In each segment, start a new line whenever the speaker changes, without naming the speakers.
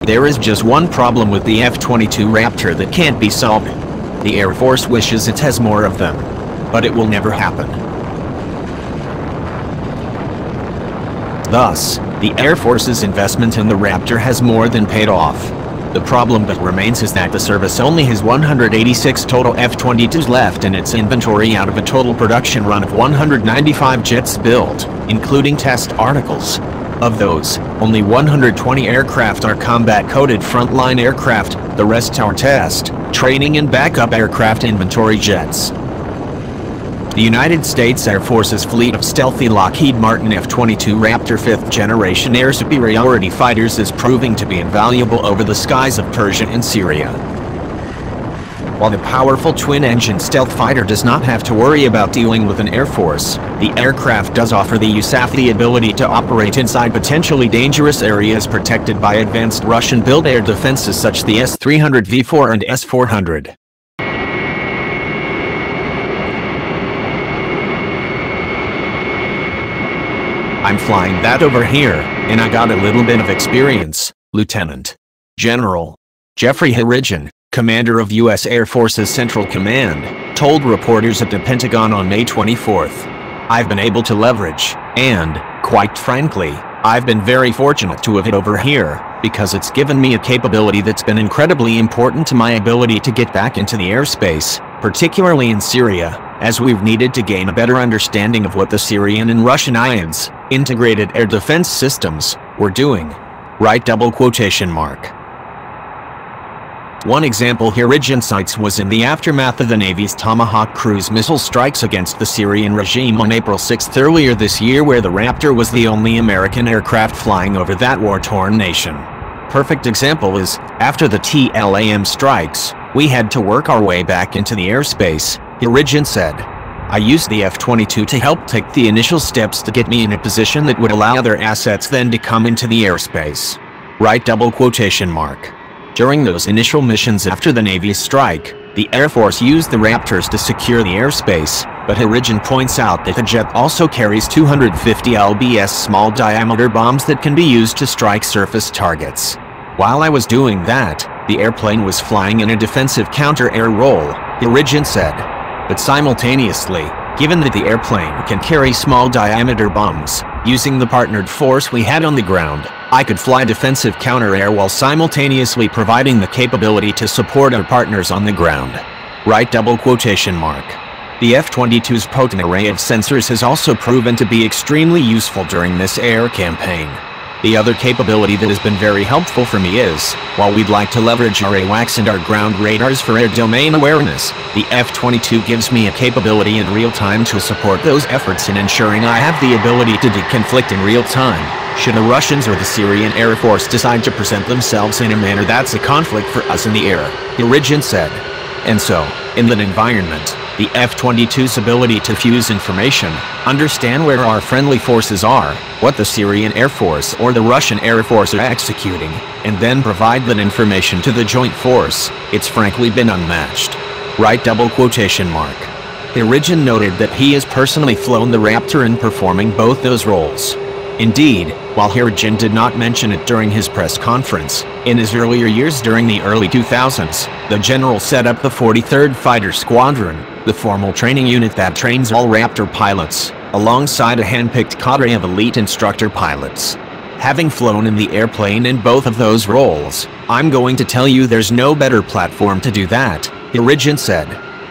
There is just one problem with the F-22 Raptor that can't be solved. The Air Force wishes it has more of them, but it will never happen. Thus, the Air Force's investment in the Raptor has more than paid off. The problem that remains is that the service only has 186 total F-22s left in its inventory out of a total production run of 195 jets built, including test articles. Of those, only 120 aircraft are combat-coded frontline aircraft, the rest are test, training and backup aircraft inventory jets. The United States Air Force's fleet of stealthy Lockheed Martin F-22 Raptor 5th generation air superiority fighters is proving to be invaluable over the skies of Persia and Syria. While the powerful twin-engine stealth fighter does not have to worry about dealing with an air force, the aircraft does offer the USAF the ability to operate inside potentially dangerous areas protected by advanced Russian-built air defenses such as the S-300V4 and S-400. I'm flying that over here, and I got a little bit of experience, Lieutenant General Jeffrey Harijan, commander of U.S. Air Force's Central Command, told reporters at the Pentagon on May 24th. I've been able to leverage, and, quite frankly, I've been very fortunate to have it over here, because it's given me a capability that's been incredibly important to my ability to get back into the airspace, particularly in Syria, as we've needed to gain a better understanding of what the Syrian and Russian IADS, integrated air defense systems, were doing. Right double quotation mark. One example Harijan cites was in the aftermath of the Navy's Tomahawk cruise missile strikes against the Syrian regime on April 6 earlier this year, where the Raptor was the only American aircraft flying over that war-torn nation. Perfect example is, after the TLAM strikes, we had to work our way back into the airspace, Harijan said. I used the F-22 to help take the initial steps to get me in a position that would allow other assets then to come into the airspace. Right double quotation mark. During those initial missions after the Navy's strike, the Air Force used the Raptors to secure the airspace, but Harijan points out that the jet also carries 250 lbs small-diameter bombs that can be used to strike surface targets. While I was doing that, the airplane was flying in a defensive counter-air role, Harijan said. But simultaneously, given that the airplane can carry small-diameter bombs, using the partnered force we had on the ground, I could fly defensive counter-air while simultaneously providing the capability to support our partners on the ground. Right double quotation mark. The F-22's potent array of sensors has also proven to be extremely useful during this air campaign. The other capability that has been very helpful for me is, while we'd like to leverage our AWACS and our ground radars for air domain awareness, the F-22 gives me a capability in real time to support those efforts in ensuring I have the ability to deconflict in real time, should the Russians or the Syrian Air Force decide to present themselves in a manner that's a conflict for us in the air, Harijan said. And so, in that environment, the F-22's ability to fuse information, understand where our friendly forces are, what the Syrian Air Force or the Russian Air Force are executing, and then provide that information to the joint force, it's frankly been unmatched. Right double quotation mark. Harijan noted that he has personally flown the Raptor in performing both those roles. Indeed, while Harijan did not mention it during his press conference, in his earlier years during the early 2000s, the general set up the 43rd Fighter Squadron, the formal training unit that trains all Raptor pilots, alongside a hand-picked cadre of elite instructor pilots. Having flown in the airplane in both of those roles, I'm going to tell you there's no better platform to do that, Harijan said.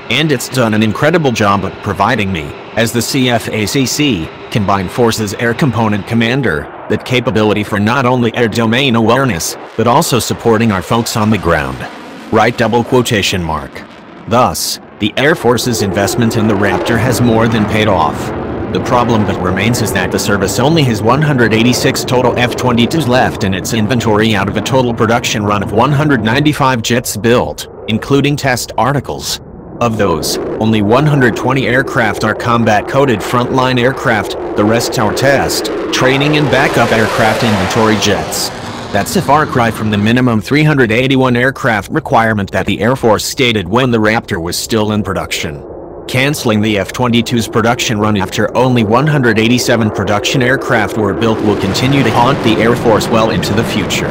And it's done an incredible job of providing me, as the CFACC, Combined Forces Air Component Commander, that capability for not only air domain awareness, but also supporting our folks on the ground. Right double quotation mark. Thus, the Air Force's investment in the Raptor has more than paid off. The problem that remains is that the service only has 186 total F-22s left in its inventory out of a total production run of 195 jets built, including test articles. Of those, only 120 aircraft are combat-coded frontline aircraft, the rest are test, training and backup aircraft inventory jets. That's a far cry from the minimum 381 aircraft requirement that the Air Force stated when the Raptor was still in production. Canceling the F-22's production run after only 187 production aircraft were built will continue to haunt the Air Force well into the future.